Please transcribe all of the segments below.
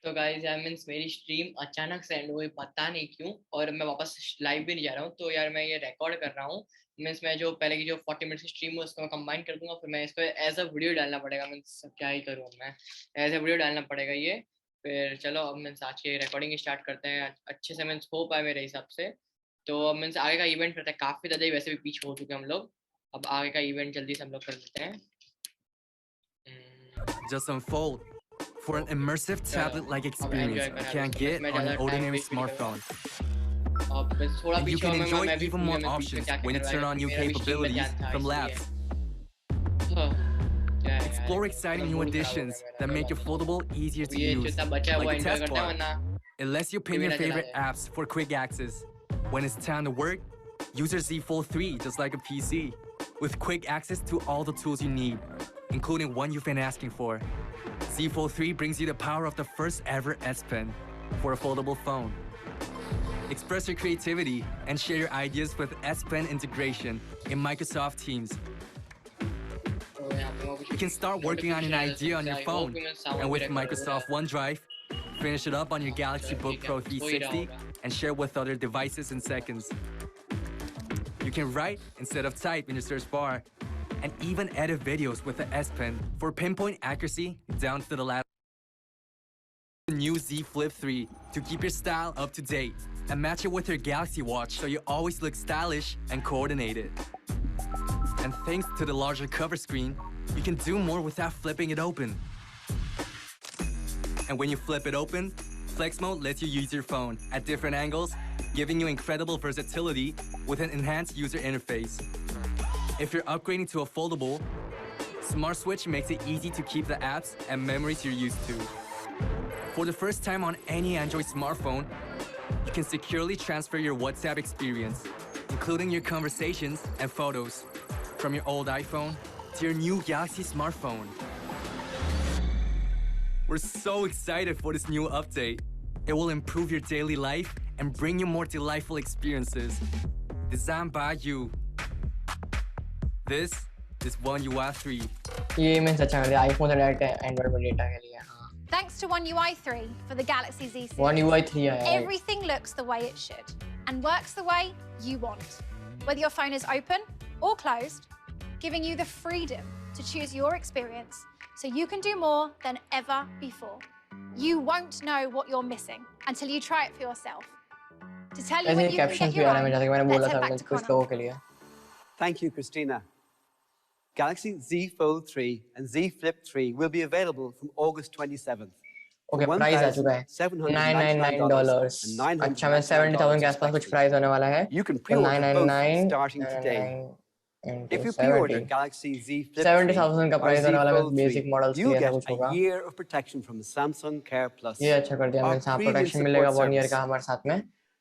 तो गाइस यार मींस मेरी स्ट्रीम अचानक से एंड हुई, पता नहीं क्यों, और मैं वापस लाइव भी नहीं जा रहा हूँ। तो यार मैं ये रिकॉर्ड कर रहा हूँ। मींस मैं जो पहले की जो 40 मिनट की स्ट्रीम है उसको मैं कंबाइन कर दूंगा, फिर मैं इस पे एज अ वीडियो डालना पड़ेगा। मींस क्या ही करूँ मैं, एज अ वीडियो डालना पड़ेगा ये। फिर चलो अब मींस आज की रिकॉर्डिंग स्टार्ट करते हैं अच्छे से, मींस हो पाए मेरे हिसाब से। तो अब मींस आगे का इवेंट करते हैं, काफी ज्यादा ही वैसे भी पीछे हो चुके हैं हम लोग। अब आगे का इवेंट जल्दी से हम लोग कर लेते हैं। Just unfold. For an immersive tablet-like experience you can't get on an ordinary smartphone. And you can enjoy even more options when you turn on new capabilities from Labs. Explore exciting new additions that make your foldable easier to use, like the taskbar. It lets you pin your favorite apps for quick access. When it's time to work, use your Z Fold 3 just like a PC, with quick access to all the tools you need, including one you've been asking for. Z Fold 3 brings you the power of the first ever S Pen for a foldable phone. Express your creativity and share your ideas with S Pen integration in Microsoft Teams. You can start working on an idea on your phone, and with Microsoft OneDrive, finish it up on your Galaxy Book Pro 360 and share with other devices in seconds. You can write instead of type in your search bar, and even edit videos with the S Pen for pinpoint accuracy down to the last. The new Z Flip 3 to keep your style up to date and match it with your Galaxy Watch so you always look stylish and coordinated. And thanks to the larger cover screen, you can do more without flipping it open. And when you flip it open, Flex Mode lets you use your phone at different angles, giving you incredible versatility with an enhanced user interface. If you're upgrading to a foldable, Smart Switch makes it easy to keep the apps and memories you're used to. For the first time on any Android smartphone, you can securely transfer your WhatsApp experience, including your conversations and photos, from your old iPhone to your new Galaxy smartphone. We're so excited for this new update. It will improve your daily life and bring you more delightful experiences. Designed by you. This is One UI 3. ये मैं सच में iPhone से direct Android में data के लिए। Thanks to One UI 3 for the Galaxy Z series. One UI 3 है। Everything looks the way it should and works the way you want. Whether your phone is open or closed, giving you the freedom to choose your experience so you can do more than ever before. You won't know what you're missing until you try it for yourself. To tell you when you can get your own, let's head back to Connor. Thank you, Christina. Galaxy Z Fold 3 and Z Flip 3 will be available from August 27th. Okay, price आ चुका है $999 and अच्छा मैं 70,000 के आसपास कुछ price होने वाला है। You can pre-order both starting today. If you pre-order Galaxy Z Flip 70,000 का प्राइस होने वाला है basic models you get a year of protection from Samsung Care Plus. ये अच्छा कर दिया, मैं साथ प्रोटेक्शन मिलेगा 1 year का हमारे साथ में।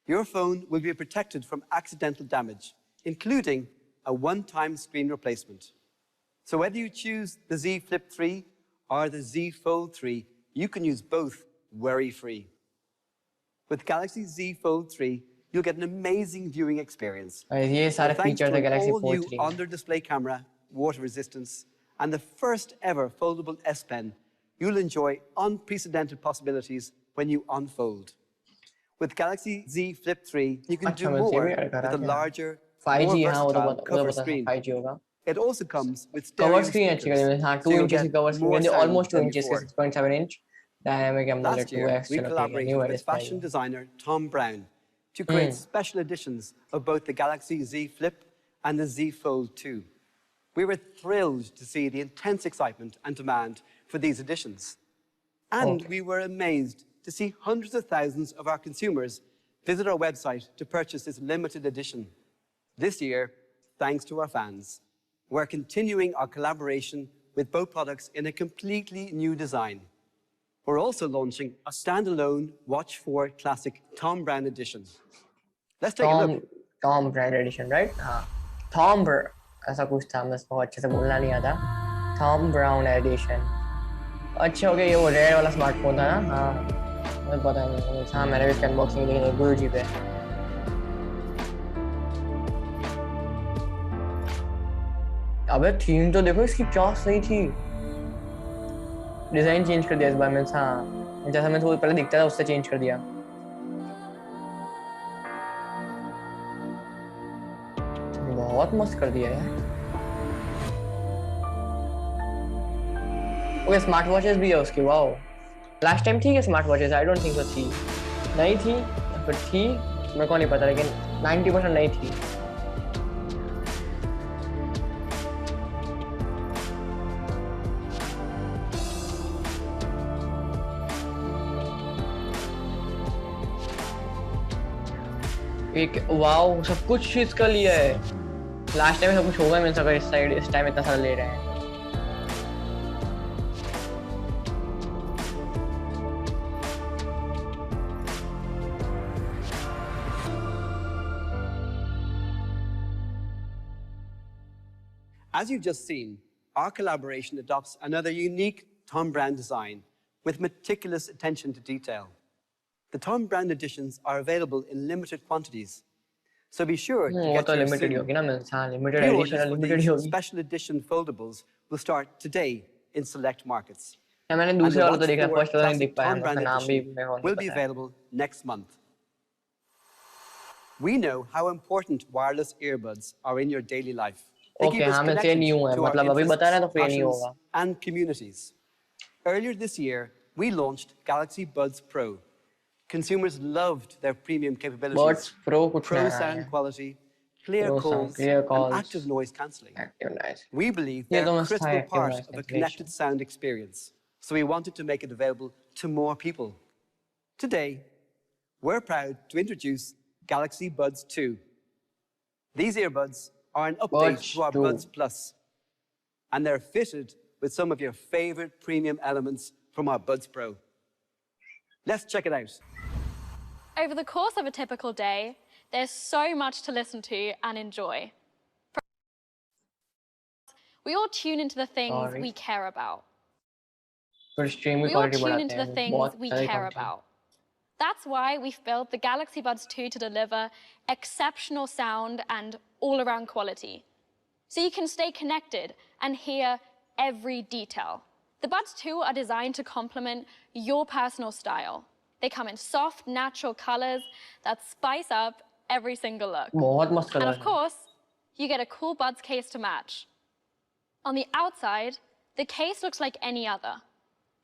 Your phone will be protected from accidental damage, including a one-time screen replacement. So whether you choose the Z Flip 3 or the Z Fold 3, you can use both worry-free. With Galaxy Z Fold 3, you'll get an amazing viewing experience. ये सारे features है Galaxy Fold 3 under-display camera, water resistance, and the first ever foldable S Pen, you'll enjoy unprecedented possibilities when you unfold. With Galaxy Z Flip 3, you can do more with a larger, 5G more versatile cover screen. screen. 5G होगा। It also comes with cover screen अच्छी कर दी, हाँ 2 inches की cover screen, almost 2 inches की 6.7 inch dynamic AMOLED 2X. Last year, we collaborated with fashion designer Tom Brown to create special editions of both the Galaxy Z Flip and the Z Fold 2. We were thrilled to see the intense excitement and demand for these editions. And we were amazed to see hundreds of thousands of our consumers visit our website to purchase this limited edition. This year, thanks to our fans, we're continuing our collaboration with both products in a completely new design. We're also launching a standalone Watch 4 Classic Tom Brown edition. Let's take a look. Tom Brown edition, right? हाँ, Tom Brown ऐसा कुछ था, मैं इसको अच्छे से बोलना नहीं आता। Tom Brown edition. अच्छा हो गया, ये वो रेड वाला स्मार्टफोन था ना? हाँ, मुझे पता नहीं। हाँ, मैंने भी इसका अनबॉक्सिंग देखी थी गुरुजी पे। अबे थीम तो देखो इसकी क्या सही थी। डिजाइन चेंज कर दिया इस बार में। हाँ जैसा मैं तो पहले दिखता था उससे चेंज कर दिया। बहुत मस्त कर दिया यार। ओके स्मार्ट वॉचेस भी है उसकी। वाओ लास्ट टाइम थी क्या smart watches? I don't think so थी। नहीं थी या फिर थी मेरे को नहीं पता, लेकिन 90% नहीं थी। एक वाओ सब कुछ इसका लिया है। लास्ट टाइम सब कुछ होगा मेरे से, इस साइड इस टाइम इतना सारा ले रहे हैं। As you've just seen, our collaboration adopts another unique Thom Browne design with meticulous attention to detail. The Thom Browne editions are available in limited quantities, so be sure to get yours limited soon. होगी ना मैं हाँ limited Pre-orders edition for limited these होगी। special edition foldables will start today in select markets. मैंने And दूसरे the वाला तो Watch देखा, 4 फर्स्ट वाला नहीं देख Classic पाया, Thom Browne उसका नाम भी edition मेरे को नहीं will be पता है। available next month. We know how important wireless earbuds are in your daily life. They keep Okay, us हाँ मैं से connected नहीं हुआ है, to our मतलब अभी बता रहा है तो interests, फिर नहीं passions, होगा। and communities. Earlier this year, we launched Galaxy Buds Pro. Consumers loved their premium capabilities. Buds Pro कुछ Pro नया sound है। quality, clear Pro sound, calls, clear calls, and active noise cancelling. Active noise. We believe ये they're तो a मस्त था critical active part noise of a cancellation। connected sound experience, so we wanted to make it available to more people. Today, we're proud to introduce Galaxy Buds 2. These earbuds are an update Buds to our 2. Buds Plus, and they're fitted with some of your favorite premium elements from our Buds Pro. Let's check it out. Over the course of a typical day, there's so much to listen to and enjoy. We all tune into the things we care about. फिर stream की We all quality tune बढ़ाते into हैं, the things बहुत we सारे care content। about. That's why we've built the Galaxy Buds 2 to deliver exceptional sound and all-around quality, so you can stay connected and hear every detail. The Buds 2 are designed to complement your personal style. They come in soft, natural colors that spice up every single look. बहुत मस्त And colour of course, you get a cool Buds case to match. On the outside, the case looks like any other,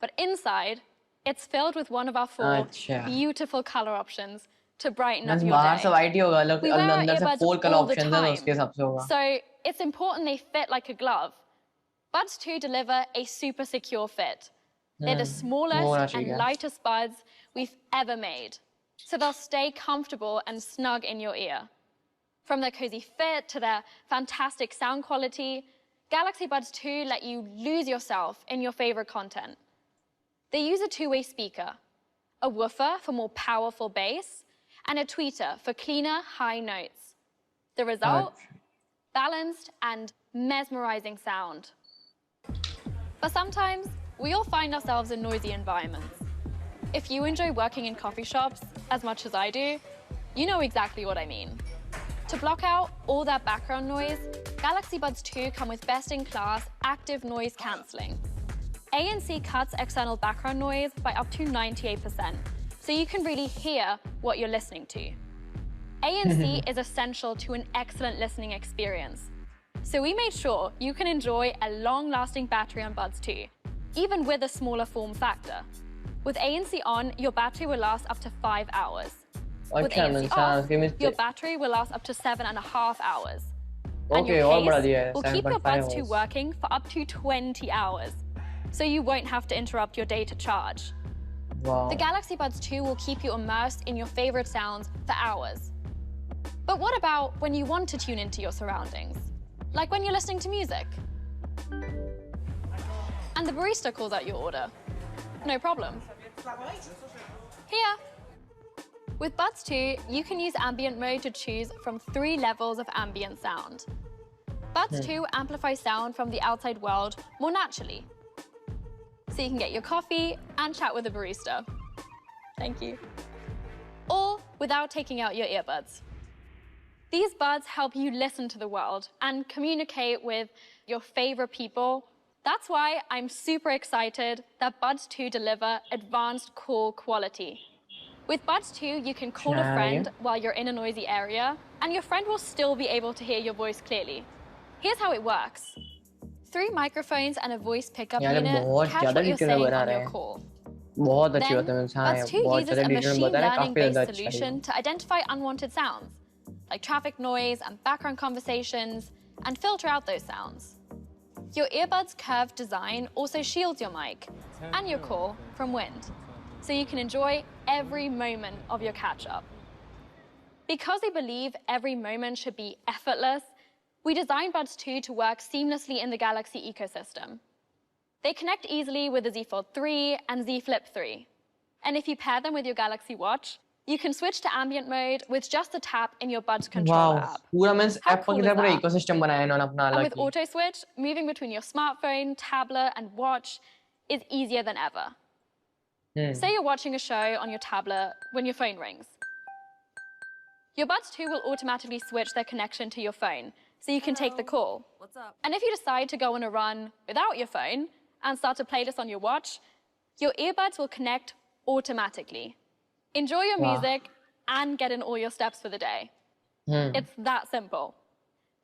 but inside, it's filled with one of our 4 अच्छा। beautiful color options to brighten बस up your बाहर day. से white ही होगा, We wear our अंदर से earbuds 4 color all the options हैं तो उसके time, हिसाब से होगा। so it's important they fit like a glove. Buds 2 deliver a super secure fit. They're the smallest and lightest buds we've ever made, so they'll stay comfortable and snug in your ear. From their cozy fit to their fantastic sound quality, Galaxy Buds 2 let you lose yourself in your favorite content. They use a two-way speaker, a woofer for more powerful bass, and a tweeter for cleaner, high notes. The result? Balanced and mesmerizing sound. But sometimes, we all find ourselves in noisy environments. If you enjoy working in coffee shops as much as I do, you know exactly what I mean. To block out all that background noise, Galaxy Buds 2 come with best-in-class active noise cancelling. ANC cuts external background noise by up to 98%, so you can really hear what you're listening to. ANC is essential to an excellent listening experience, so we made sure you can enjoy a long-lasting battery on Buds 2, even with a smaller form factor. With ANC on, your battery will last up to 5 hours. With ANC off, your battery will last up to 7.5 hours. And your case will keep your Buds 2 working for up to 20 hours, so you won't have to interrupt your day to charge. Wow. The Galaxy Buds 2 will keep you immersed in your favorite sounds for hours. But what about when you want to tune into your surroundings? Like when you're listening to music? And the barista calls out your order. No problem. Here. With Buds 2, you can use ambient mode to choose from 3 levels of ambient sound. Buds 2 amplifies sound from the outside world more naturally, so you can get your coffee and chat with the barista. Thank you. All without taking out your earbuds. These buds help you listen to the world and communicate with your favorite people That's why I'm super excited that Buds 2 deliver advanced call quality. With Buds 2, you can call a friend while you're in a noisy area, and your friend will still be able to hear your voice clearly. Here's how it works. 3 microphones and a voice pickup unit catch what you're saying on your call. Then, Buds 2 uses a machine learning-based solution to identify unwanted sounds, like traffic noise and background conversations, and filter out those sounds. Your earbuds' curved design also shields your mic and your call from wind, so you can enjoy every moment of your catch-up. Because we believe every moment should be effortless, we designed Buds 2 to work seamlessly in the Galaxy ecosystem. They connect easily with the Z Fold 3 and Z Flip 3. And if you pair them with your Galaxy Watch, you can switch to ambient mode with just a tap in your Buds controller app. How cool is that? And with Auto Switch, moving between your smartphone, tablet, and watch is easier than ever. Say you're watching a show on your tablet when your phone rings. Your Buds 2 will automatically switch their connection to your phone, so you can take the call. What's up? And if you decide to go on a run without your phone and start a playlist on your watch, your earbuds will connect automatically. Enjoy your music and get in all your steps for the day. It's that simple.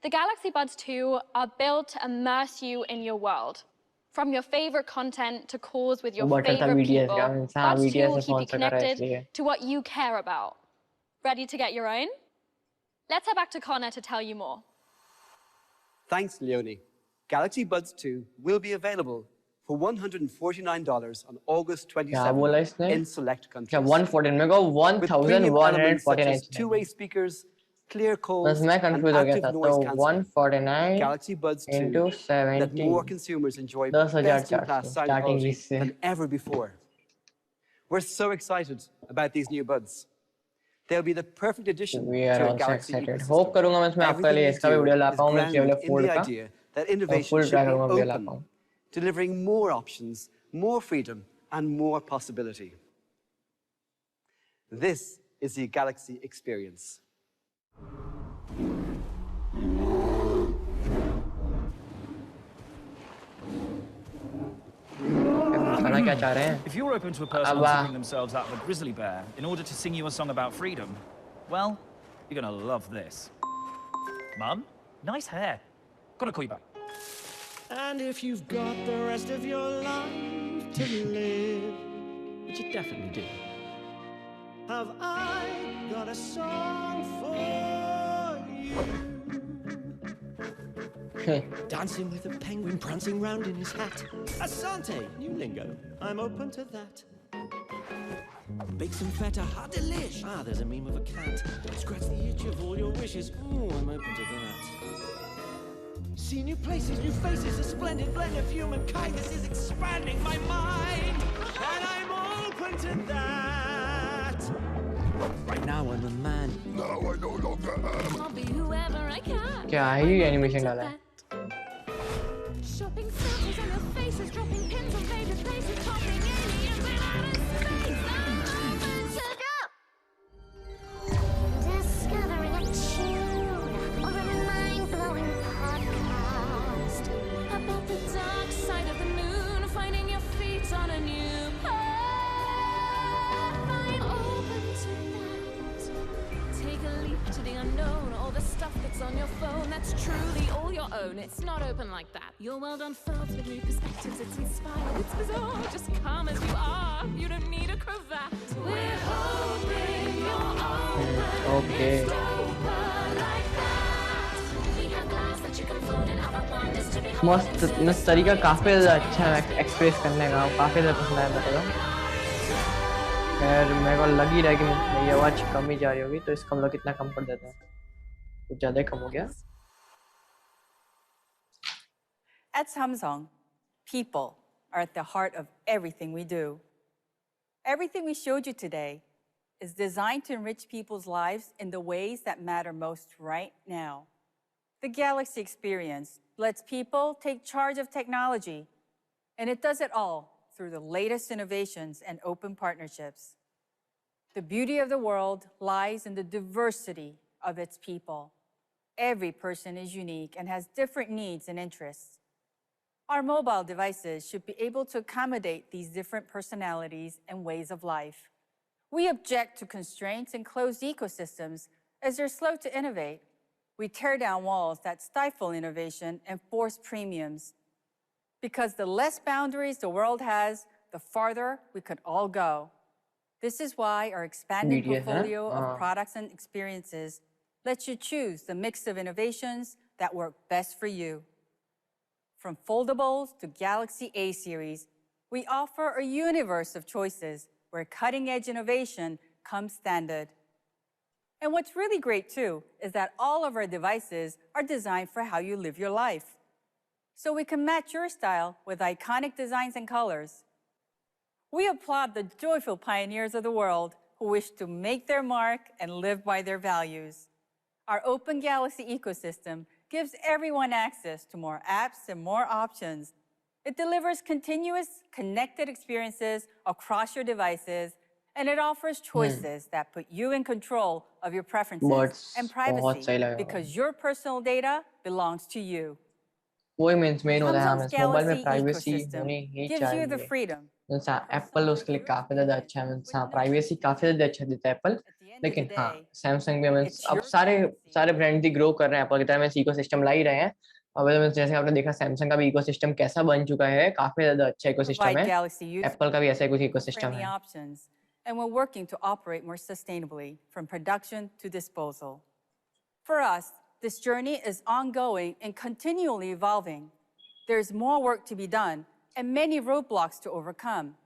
The Galaxy Buds 2 are built to immerse you in your world. From your favorite content to calls with your favorite people, Buds 2 will keep you connected to what you care about. Ready to get your own? Let's head back to Connor to tell you more. Thanks, Leonie. Galaxy Buds 2 will be available for $149 on August 27th in select countries. With premium elements such as two-way speakers, clear calls, and active noise cancellation. Galaxy Buds 2 let more consumers enjoy best-in-class sound quality than ever before. We're so excited about these new buds. They'll be the perfect addition to a Galaxy ecosystem. Hope करूँगा मैं इसमें आपके लिए इसका भी video ला पाऊँ मैं केवल फोल्ड का that innovation should be open, delivering more options, more freedom, and more possibility. This is the Galaxy experience. If you're open to a person offering themselves out of a grizzly bear in order to sing you a song about freedom, well, you're gonna love this. Mum, nice hair. Gotta call you back. And if you've got the rest of your life to live, which you definitely do, have I got a song for you? Dancing with a penguin, prancing round in his hat. Asante, new lingo, I'm open to that. Bake some feta, hard delish. Ah, there's a meme of a cat. Scratch the itch of all your wishes. Ooh, I'm open to that. See new places, new faces, a splendid blend of human kindness is expanding my mind. And I'm open to that. Right now I'm a man. Now I no longer am. I'll be whoever I can. क्या ही animation डाला है? Shopping circles on your faces, dropping pins on favorite places, popping aliens in outer space. Discovering a tune or a mind-blowing podcast about the dark side of the moon, finding your feet on a new path. I'm open to that. Take a leap to the unknown, all the stuff that's on your phone that's truly all your own. It's not open like that. Your world unfolds with new perspectives. It's inspired. It's bizarre. Just come as you are. You don't need a cravat. We're hoping you're open. Okay. It's open like that. We have glass that you can fold and other wonders to behold. मस्त तरीका काफी अच्छा है express करने का काफी ज़्यादा पसंद आया मेरे को खैर मेरे को लग ही रहा है कि मेरी आवाज़ कम ही जा रही होगी तो इसका हम लोग कितना कम कर देते हैं कुछ ज़्यादा कम हो गया At Samsung, people are at the heart of everything we do. Everything we showed you today is designed to enrich people's lives in the ways that matter most right now. The Galaxy experience lets people take charge of technology, and it does it all through the latest innovations and open partnerships. The beauty of the world lies in the diversity of its people. Every person is unique and has different needs and interests. Our mobile devices should be able to accommodate these different personalities and ways of life. We object to constraints and closed ecosystems as they're slow to innovate. We tear down walls that stifle innovation and force premiums. Because the less boundaries the world has, the farther we could all go. This is why our expanded portfolio of products and experiences lets you choose the mix of innovations that work best for you. From foldables to Galaxy A series, we offer a universe of choices where cutting-edge innovation comes standard. And what's really great, too, is that all of our devices are designed for how you live your life. So we can match your style with iconic designs and colors. We applaud the joyful pioneers of the world who wish to make their mark and live by their values. Our open Galaxy ecosystem gives everyone access to more apps and more options. It delivers continuous, connected experiences across your devices, and it offers choices that put you in control of your preferences and privacy because your personal data belongs to you. Samsung's Galaxy ecosystem gives you the freedom. Apple उसके लिए काफी ज्यादा अच्छा है, privacy काफी ज्यादा अच्छा देता है एप्पल, लेकिन हाँ सैमसंग भी अब सारे ब्रांड भी ग्रो कर रहे हैं एप्पल की तरह में इकोसिस्टम ला ही रहे हैं। अब जैसे आपने देखा सैमसंग का भी इकोसिस्टम कैसा बन चुका है, काफी ज्यादा अच्छा इकोसिस्टम है, एप्पल का भी ऐसा कुछ इकोसिस्टम है। And we're working to operate more sustainably from production to disposal. For us, this journey is ongoing and continually evolving. There's more work to be done and many roadblocks to overcome.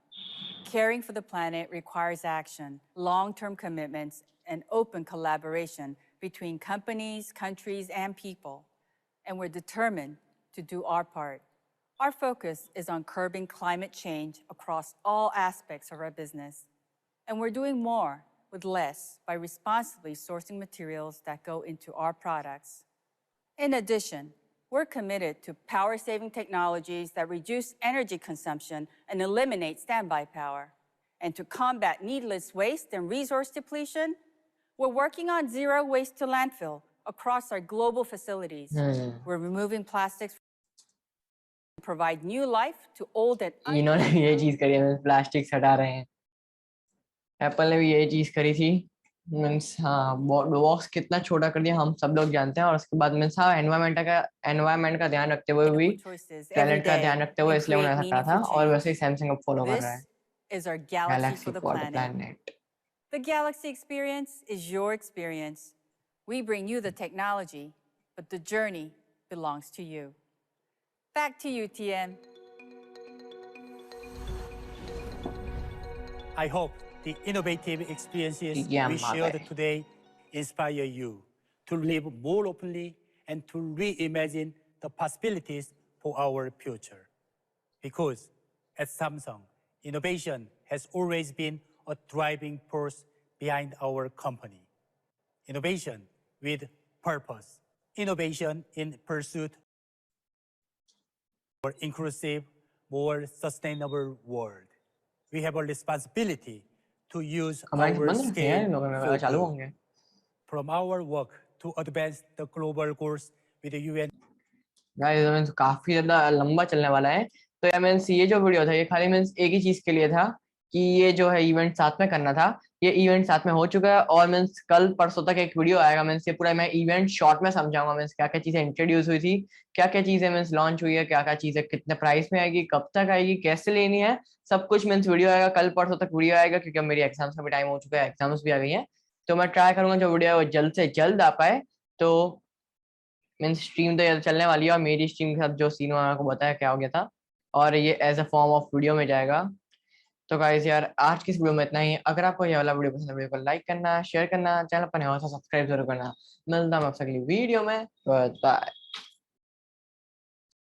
Caring for the planet requires action, long-term commitments, and open collaboration between companies, countries, and people. And we're determined to do our part. Our focus is on curbing climate change across all aspects of our business. And we're doing more with less by responsibly sourcing materials that go into our products. In addition, we're committed to power-saving technologies that reduce energy consumption and eliminate standby power. And to combat needless waste and resource depletion, we're working on zero waste to landfill across our global facilities. We're removing plastics to provide new life to old and इन्होंने भी ये चीज करी है, plastic हटा रहे हैं। Apple ने भी ये चीज करी थी, मीन्स हाँ बॉक्स कितना छोटा कर दिया हम सब लोग जानते हैं, और उसके बाद मीन्स हाँ एनवायरमेंट का ध्यान रखते हुए भी, प्लेनेट का ध्यान रखते हुए इसलिए उन्हें हटा था, और वैसे ही सैमसंग अब फॉलो कर रहा है। Is our galaxy for the planet. The Galaxy experience is your experience. We bring you the technology, but the journey belongs to you. Back to you, TM. I hope the innovative experiences we shared today inspire you to live more openly and to reimagine the possibilities for our future. Because at Samsung, innovation has always been a driving force behind our company. Innovation with purpose. Innovation in pursuit of a more inclusive, more sustainable world. We have a responsibility to use our scale from our work to advance the global goals with the UN. Guys, काफी ज़्यादा लंबा चलने वाला है, तो यार means ये जो वीडियो था ये खाली मीन्स एक ही चीज़ के लिए था कि ये जो है इवेंट साथ में करना था, ये इवेंट साथ में हो चुका है, और मीन्स कल परसों तक एक वीडियो आएगा, मीन्स ये पूरा मैं इवेंट शॉर्ट में समझाऊंगा, मीन्स क्या क्या चीज़ें इंट्रोड्यूस हुई थी, क्या क्या चीज़ें मीन्स लॉन्च हुई है, क्या क्या चीज़ें कितने प्राइस में आएगी, कब तक आएगी, कैसे लेनी है, सब कुछ मीन्स वीडियो आएगा, कल परसों तक वीडियो आएगा, क्योंकि मेरी एग्जाम्स का भी टाइम हो चुका है, एग्जाम्स भी आ गई है, तो मैं ट्राई करूंगा जो वीडियो है वो जल्द से जल्द आ पाए। तो मीन्स स्ट्रीम तो चलने वाली है, और मेरी स्ट्रीम के साथ जो सीन हुआ आपको बताया क्या हो गया था, और ये as a form of video में जाएगा। तो गाइस यार आज की इस वीडियो में इतना ही। अगर आपको ये वाला वीडियो पसंद है, वीडियो को लाइक करना, शेयर करना, चैनल पर नया हो तो सब्सक्राइब जरूर करना। मिलता हूं आपसे अगली वीडियो में, बाय।